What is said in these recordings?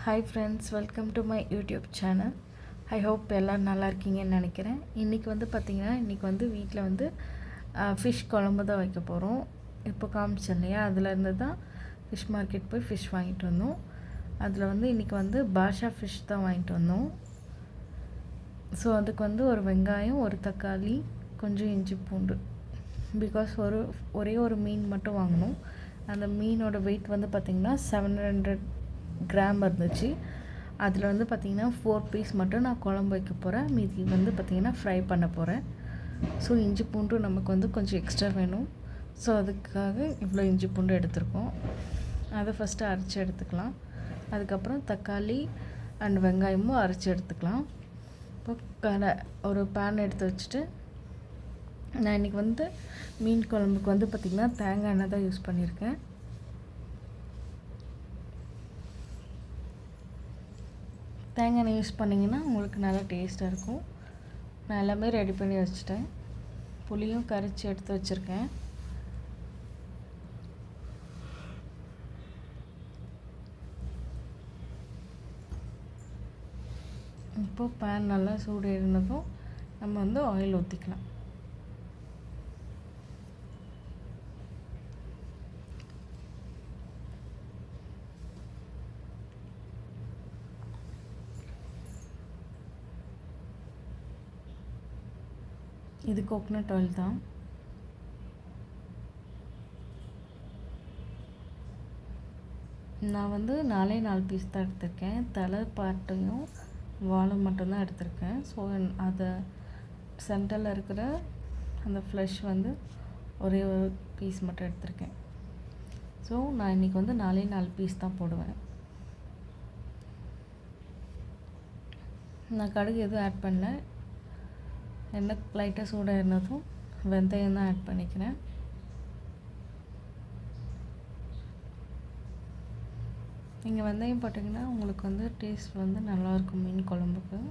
Hi friends, welcome to my YouTube channel. I hope எல்லோரும் நல்லா இருக்கீங்கன்னு நினைக்கிறேன். இன்றைக்கி பார்த்திங்கன்னா வீட்டில் ஃபிஷ் குழம்பு தான் வைக்க போகிறோம். இப்போ காமிச்சேன் இல்லையா, அதுலேருந்து தான் ஃபிஷ் மார்க்கெட் போய் ஃபிஷ் வாங்கிட்டு வந்தோம். அதில் இன்றைக்கி பாஷா ஃபிஷ் தான் வாங்கிட்டு வந்தோம். ஸோ அதுக்கு ஒரு வெங்காயம், ஒரு தக்காளி, கொஞ்சம் இஞ்சி பூண்டு, பிகாஸ் ஒரே ஒரு மீன் மட்டும் வாங்கினோம். அந்த மீனோட வெயிட் பார்த்திங்கன்னா 700 கிராம் இருந்துச்சு. அதில் பார்த்திங்கன்னா 4 பீஸ் மட்டும் நான் குழம்பு வைக்க போகிறேன். மீதி பார்த்திங்கன்னா ஃப்ரை பண்ண போகிறேன். ஸோ இஞ்சி பூண்டு நமக்கு கொஞ்சம் எக்ஸ்ட்ரா வேணும். ஸோ அதுக்காக இவ்வளோ இஞ்சி பூண்டு எடுத்துருக்கோம். அதை ஃபஸ்ட்டு அரைச்சி எடுத்துக்கலாம். அதுக்கப்புறம் தக்காளி அண்ட் வெங்காயமும் அரைச்சி எடுத்துக்கலாம். இப்போ ஒரு பேன் எடுத்து வச்சுட்டு, நான் இன்றைக்கி மீன் குழம்புக்கு பார்த்திங்கன்னா தேங்காய் எண்ணெய் தான் யூஸ் பண்ணியிருக்கேன். தேங்காய் எண்ணெய் யூஸ் பண்ணிங்கன்னா உங்களுக்கு நல்லா டேஸ்ட்டாக இருக்கும். நான் எல்லாமே ரெடி பண்ணி வச்சுட்டேன். புளியும் கரைச்சி எடுத்து வச்சுருக்கேன். இப்போது பேன் நல்லா சூடு ஏறினதும் நம்ம ஆயில் ஊற்றிக்கலாம். இது கோகனட் ஆயில் தான். நான் 4 பீஸ் தான் எடுத்திருக்கேன். தலை பாட்டையும் வாலும் மட்டும்தான் எடுத்திருக்கேன். ஸோ அதை சென்டரில் இருக்கிற அந்த ஃப்ளஷ் ஒரே ஒரு பீஸ் மட்டும் எடுத்திருக்கேன். ஸோ நான் இன்றைக்கி 4 பீஸ் தான் போடுவேன். நான் கடுகு எதுவும் ஆட் பண்ணல. எண்ணெய் லைட்டாக சூடாக இருந்ததும் வெந்தயம் தான் ஆட் பண்ணிக்கிறேன். நீங்கள் வெந்தயம் போட்டிங்கன்னா உங்களுக்கு டேஸ்ட் நல்லாயிருக்கும் மீன் குழம்புக்கு.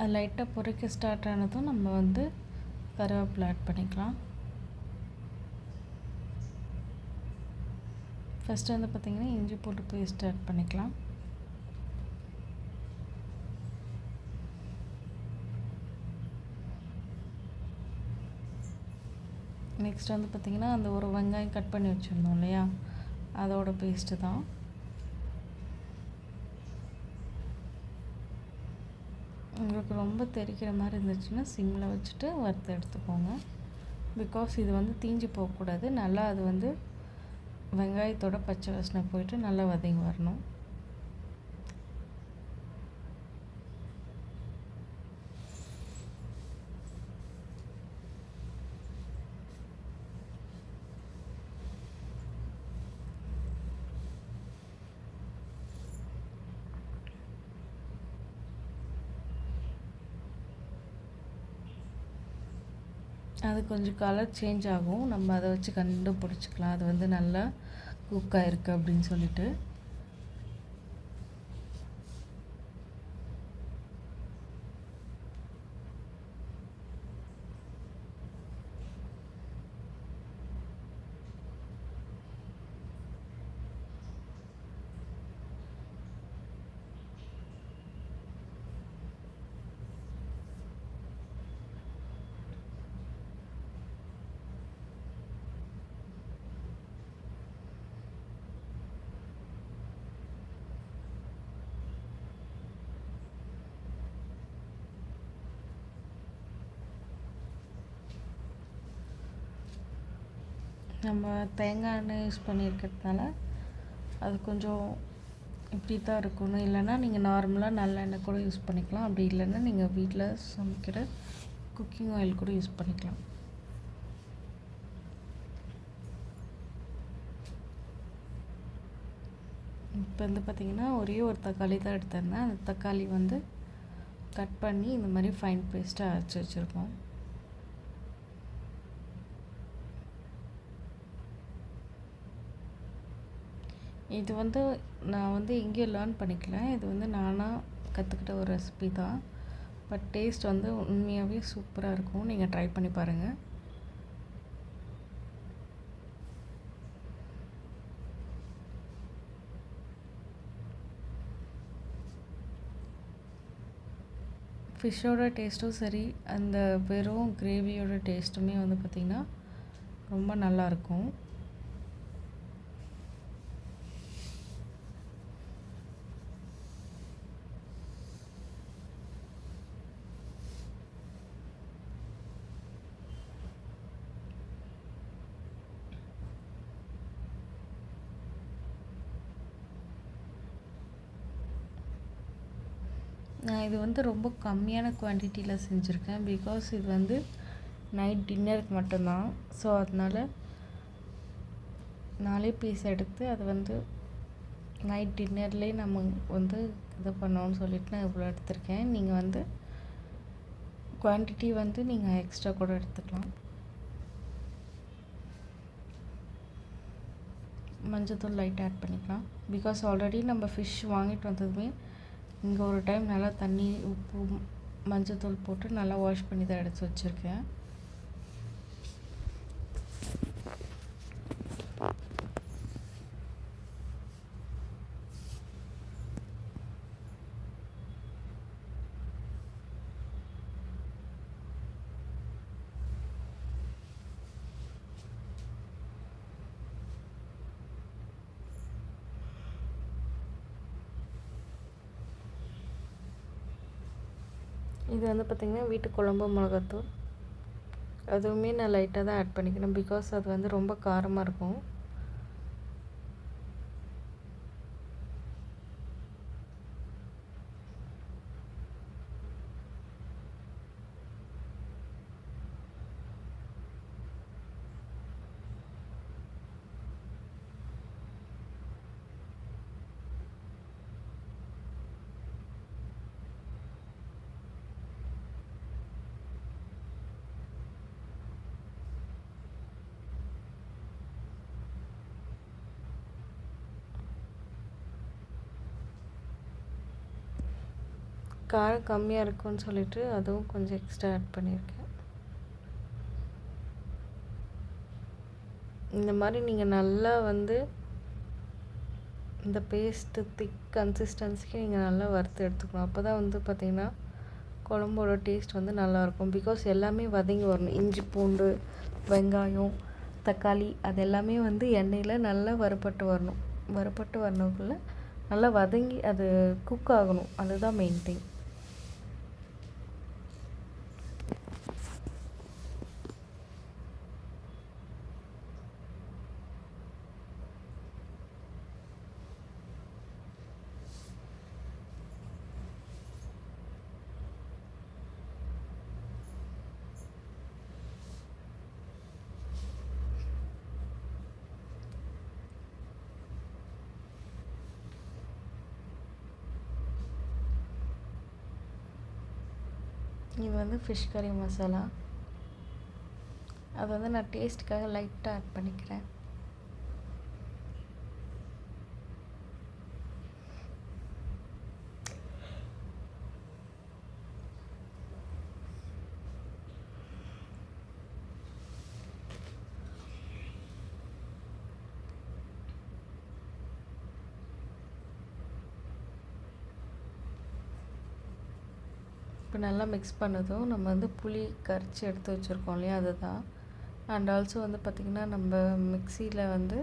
அது லைட்டாக பொரிக்க ஸ்டார்ட் ஆனதும் நம்ம கருவேப்பிலை ஆட் பண்ணிக்கலாம். ஃபஸ்ட்டு பார்த்திங்கன்னா இஞ்சி போட்டு பேஸ்ட் ஆட் பண்ணிக்கலாம். நெக்ஸ்ட் பார்த்திங்கன்னா அந்த ஒரு வெங்காயம் கட் பண்ணி வச்சுருந்தோம் இல்லையா, அதோட பேஸ்ட்டு தான். உங்களுக்கு ரொம்ப தெரிக்கிற மாதிரி இருந்துச்சுன்னா சிம்மில் வச்சுட்டு வறுத்து எடுத்துக்கோங்க. பிகாஸ் இது தீஞ்சு போகக்கூடாது. நல்லா அது வெங்காயத்தோட பச்சை வாசனை போயிட்டு நல்லா வதங்கி வரணும். அது கொஞ்சம் கலர் சேஞ்ச் ஆகும். நம்ம அதை வச்சு கண்டுபிடிச்சிக்கலாம் அது நல்லா குக் ஆகிருக்கு அப்படின்னு சொல்லிட்டு. நம்ம தேங்காய் எண்ணெய் யூஸ் பண்ணியிருக்கிறதுனால அது கொஞ்சம் இப்படி தான் இருக்கணும். இல்லைன்னா நீங்கள் நார்மலாக நல்லெண்ணெய் கூட யூஸ் பண்ணிக்கலாம். அப்படி இல்லைன்னா நீங்கள் வீட்டில் சமைக்கிற குக்கிங் ஆயில் கூட யூஸ் பண்ணிக்கலாம். இப்போ வந்து பார்த்திங்கன்னா ஒரே ஒரு தக்காளி தான் எடுத்திருந்தேன். அந்த தக்காளி வந்து கட் பண்ணி இந்த மாதிரி ஃபைன் பேஸ்ட்டாக அரைச்சி வச்சுருக்கோம். இது வந்து நான் வந்து எங்கேயும் லேர்ன் பண்ணிக்கல. இது வந்து நானாக கற்றுக்கிட்ட ஒரு ரெசிபி தான். பட் டேஸ்ட் வந்து உண்மையாகவே சூப்பராக இருக்கும். நீங்கள் ட்ரை பண்ணி பாருங்கள். ஃபிஷ்ஷோட டேஸ்ட்டும் சரி, அந்த வெறும் கிரேவியோட டேஸ்ட்டுமே வந்து பார்த்திங்கன்னா ரொம்ப நல்லாயிருக்கும். நான் இது வந்து ரொம்ப கம்மியான குவான்டிட்டியில் செஞ்சுருக்கேன். பிகாஸ் இது வந்து நைட் டின்னருக்கு மட்டும்தான். ஸோ அதனால் 4 பீஸ் எடுத்து அதை வந்து நைட் டின்னர்லேயே நம்ம வந்து இது பண்ணோன்னு சொல்லிட்டு நான் இவ்வளோ எடுத்திருக்கேன். நீங்கள் வந்து குவான்டிட்டி வந்து நீங்கள் எக்ஸ்ட்ரா கூட எடுத்துக்கலாம். மஞ்சள்தூள் லைட்டாக ஆட் பண்ணிக்கலாம். பிகாஸ் ஆல்ரெடி நம்ம ஃபிஷ் வாங்கிட்டு வந்ததுமே இங்கே ஒரு டைம் நல்லா தண்ணி, உப்பு, மஞ்சள்தூள் போட்டு நல்லா வாஷ் பண்ணி தான் எடுத்து வச்சுருக்கேன். இது வந்து பார்த்திங்கன்னா வீட்டு குழம்பு மிளகாத்தூள். அதுவுமே நான் லைட்டாக தான் ஆட் பண்ணிக்கிறேன். பிகாஸ் அது வந்து ரொம்ப காரமாக இருக்கும். காரம் கம்மியாக இருக்கும்னு சொல்லிட்டு அதுவும் கொஞ்சம் எக்ஸ்ட்ரா ஆட் பண்ணியிருக்கேன். இந்த மாதிரி நீங்கள் நல்லா வந்து இந்த பேஸ்ட்டு திக் கன்சிஸ்டன்சிக்கு நீங்கள் நல்லா வறுத்து எடுத்துக்கணும். அப்போ தான் வந்து பார்த்திங்கன்னா குழம்போட டேஸ்ட் வந்து நல்லாயிருக்கும். பிகாஸ் எல்லாமே வதங்கி வரணும். இஞ்சி, பூண்டு, வெங்காயம், தக்காளி அது எல்லாமே வந்து எண்ணெயில் நல்லா வறுபட்டு வரணும். வறுபட்டு வரணுக்குள்ளே நல்லா வதங்கி அது குக் ஆகணும். அதுதான் மெயின் திங். இது வந்து ஃபிஷ் கறி மசாலா. அது வந்து நான் டேஸ்ட்டுக்காக லைட்டாக ஆட் பண்ணிக்கிறேன். இப்போ நல்லா மிக்ஸ் பண்ணதும் நம்ம வந்து புளி கரைச்சி எடுத்து வச்சுருக்கோம் இல்லையா, அதுதான். அண்ட் ஆல்சோ வந்து பார்த்திங்கன்னா நம்ம மிக்சியில் வந்து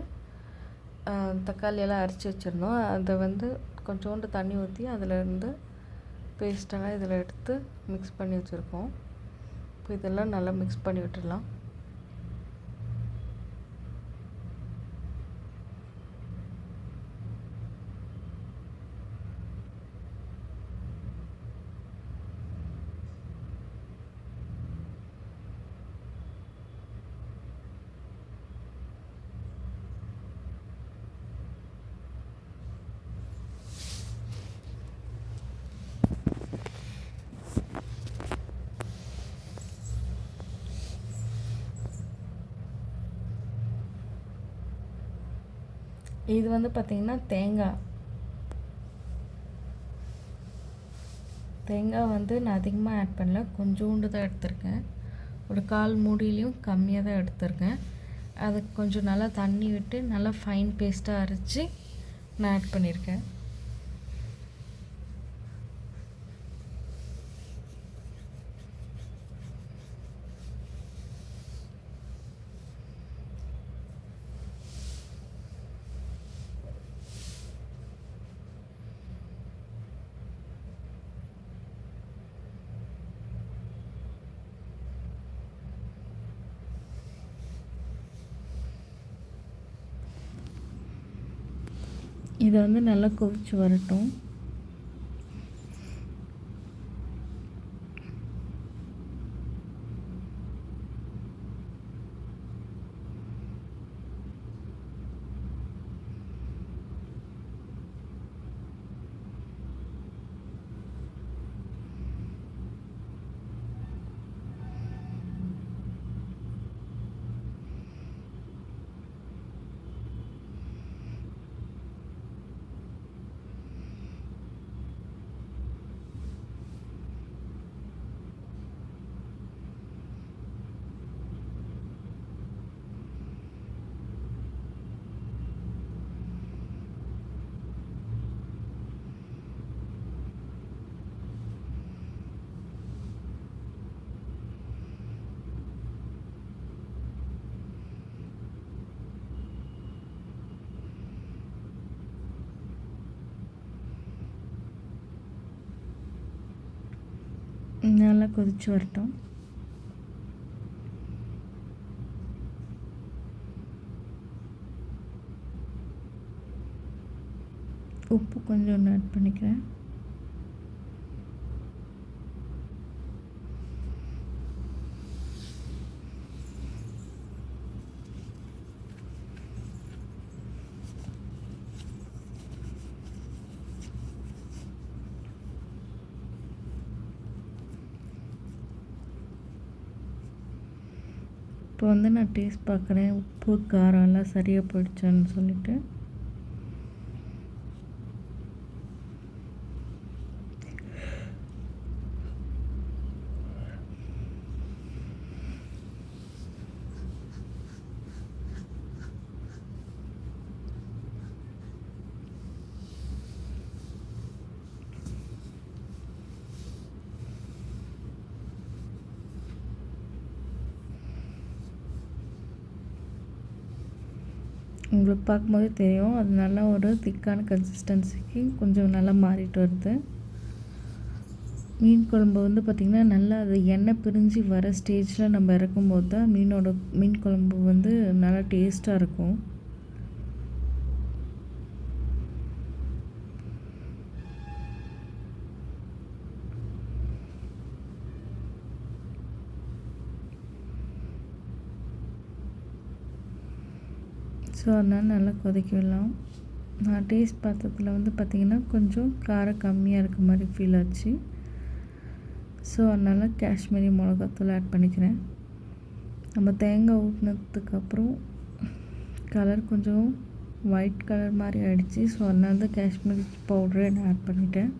தக்காளியெல்லாம் அரைச்சி வச்சுருந்தோம். அதை வந்து கொஞ்சோண்டு தண்ணி ஊற்றி அதிலேருந்து பேஸ்ட்டெல்லாம் இதில் எடுத்து மிக்ஸ் பண்ணி வச்சுருக்கோம். இப்போ இதெல்லாம் நல்லா மிக்ஸ் பண்ணி விட்டுடலாம். இது வந்து பார்த்திங்கன்னா தேங்காய் வந்து நான் அதிகமாக ஆட் பண்ணல, கொஞ்சோண்டு தான் எடுத்திருக்கேன். ஒரு 1/4 மூடியிலையும் கம்மியாக தான் எடுத்திருக்கேன். அதுக்கு கொஞ்சம் நல்லா தண்ணி விட்டு நல்லா ஃபைன் பேஸ்ட்டாக அரைச்சி நான் ஆட் பண்ணியிருக்கேன். இதை வந்து நல்லா கொதிச்சு வரட்டும். நல்லா கொதிச்சு வரட்டும். உப்பு கொஞ்சம் ஆட் பண்ணிக்கிறேன். இப்போ வந்து நான் டேஸ்ட் பார்க்குறேன், உப்பு காரம் எல்லாம் சரியாக போயிடுச்சான்னு சொல்லிட்டு. உங்களுக்கு பார்க்கும்போதே தெரியும், அது நல்லா ஒரு திக்கான கன்சிஸ்டன்சிக்கு கொஞ்சம் நல்லா மாறிட்டு வருது. மீன் குழம்பு வந்து பார்த்திங்கன்னா நல்லா அது எண்ணெய் பிரிஞ்சு வர ஸ்டேஜில் நம்ம இறக்கும்போது தான் மீன் குழம்பு வந்து நல்லா டேஸ்ட்டாக இருக்கும். ஸோ அதனால் நல்லா கொதிக்க விடலாம். நான் டேஸ்ட் பார்த்ததில் வந்து பார்த்திங்கன்னா கொஞ்சம் காரம் கம்மியாக இருக்க மாதிரி ஃபீல் ஆச்சு. ஸோ அதனால் காஷ்மீரி மிளகாத்தூள் ஆட் பண்ணிக்கிறேன். நம்ம தேங்காய் ஊற்றினதுக்கப்புறம் கலர் கொஞ்சம் ஒயிட் கலர் மாதிரி ஆகிடுச்சு. ஸோ அதனால தான் காஷ்மீரி பவுடரை நான் ஆட் பண்ணிட்டேன்.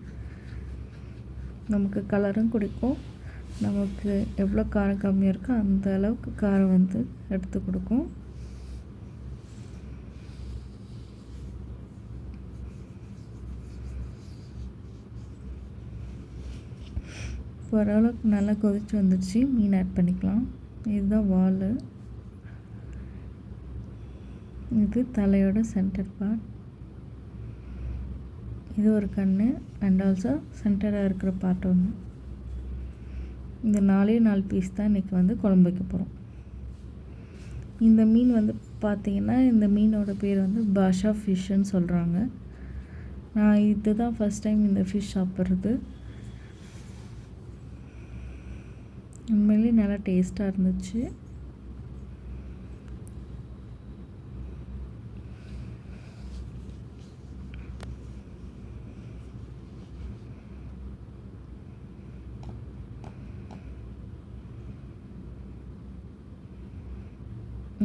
நமக்கு கலரும் கொடுக்கும், நமக்கு எவ்வளோ காரம் கம்மியாக இருக்கோ அந்த அளவுக்கு காரம் வந்து எடுத்து கொடுக்கும். ஓரளவுக்கு நல்லா கொதிச்சு வந்துடுச்சு. மீன் ஆட் பண்ணிக்கலாம். இதுதான் வால், இது தலையோட சென்டர் பார்ட், இது ஒரு கண் அண்ட் ஆல்சோ சென்டராக இருக்கிற பார்ட் ஒன்று. இந்த 4 பீஸ் தான் இன்றைக்கி வந்து குழம்பு வைக்க போகிறோம். இந்த மீன் வந்து பார்த்திங்கன்னா இந்த மீனோட பேர் வந்து பாஷா ஃபிஷ்ஷுன்னு சொல்கிறாங்க. நான் இது தான் ஃபஸ்ட் டைம் இந்த ஃபிஷ் சாப்பிட்றது. உண்மையிலே நல்லா டேஸ்ட்டாக இருந்துச்சு.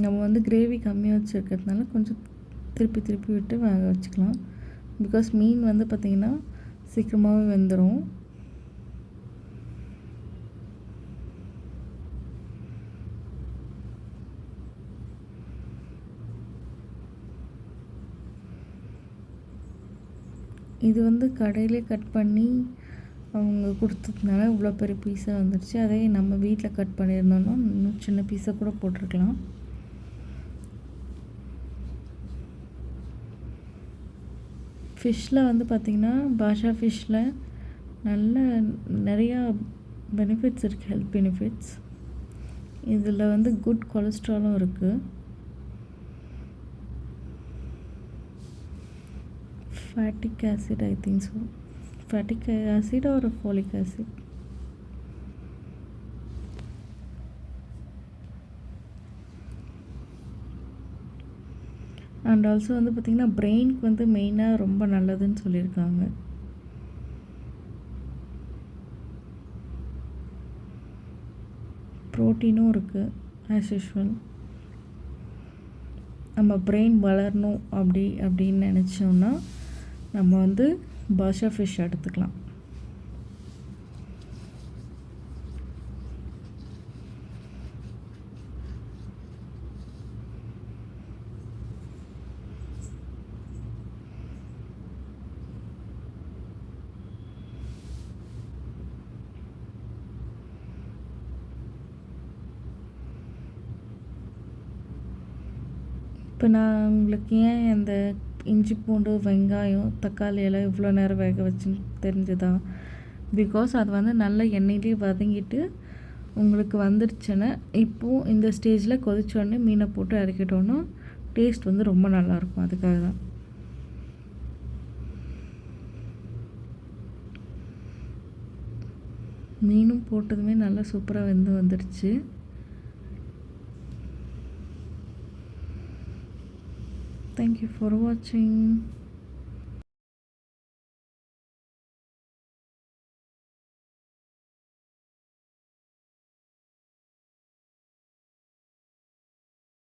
நம்ம வந்து கிரேவி கம்மியாக வச்சுருக்கிறதுனால கொஞ்சம் திருப்பி திருப்பி விட்டு வேக வச்சுக்கலாம். பிகாஸ் மீன் வந்து பார்த்திங்கன்னா சீக்கிரமாகவே வெந்துடும். இது வந்து கடையிலே கட் பண்ணி அவங்க கொடுத்ததுனால இவ்வளோ பெரிய பீஸாக வந்துடுச்சு. அதே நம்ம வீட்டில் கட் பண்ணியிருந்தோன்னா இன்னும் சின்ன பீஸாக கூட போட்டிருக்கலாம். ஃபிஷ்ஷில் வந்து பார்த்திங்கன்னா பாஷா ஃபிஷ்ஷில் நிறையா பெனிஃபிட்ஸ் இருக்குது, ஹெல்த் பெனிஃபிட்ஸ். இதில் வந்து குட் கொலஸ்ட்ராலும் இருக்குது. Fattic acid, I think so. Fattic acid or folic acid. And also வந்து பார்த்திங்கன்னா பிரெயினுக்கு வந்து மெயினாக ரொம்ப நல்லதுன்னு சொல்லியிருக்காங்க. ப்ரோட்டீனும் இருக்குது ஆஸ் யூஷுவல். நம்ம பிரெயின் வளரணும் அப்படின்னு நினச்சோன்னா நம்ம வந்து பாஷா ஃபிஷ் எடுத்துக்கலாம். இப்போ நான் உங்களுக்கு ஏன் அந்த இஞ்சி பூண்டு வெங்காயம் தக்காளி எல்லாம் இவ்வளோ நேரம் வேக வச்சுன்னு தெரிஞ்சுதா? பிகாஸ் அது வந்து நல்ல எண்ணெயிலே வதங்கிட்டு உங்களுக்கு வந்துடுச்சுன்னா இப்போது இந்த ஸ்டேஜில் கொதிச்சோடனே மீனை போட்டு இறக்கிட்டோன்னா டேஸ்ட் வந்து ரொம்ப நல்லாயிருக்கும். அதுக்காக தான். மீனும் போட்டதுமே நல்லா சூப்பராக வெந்து வந்துடுச்சு. Thank you for watching.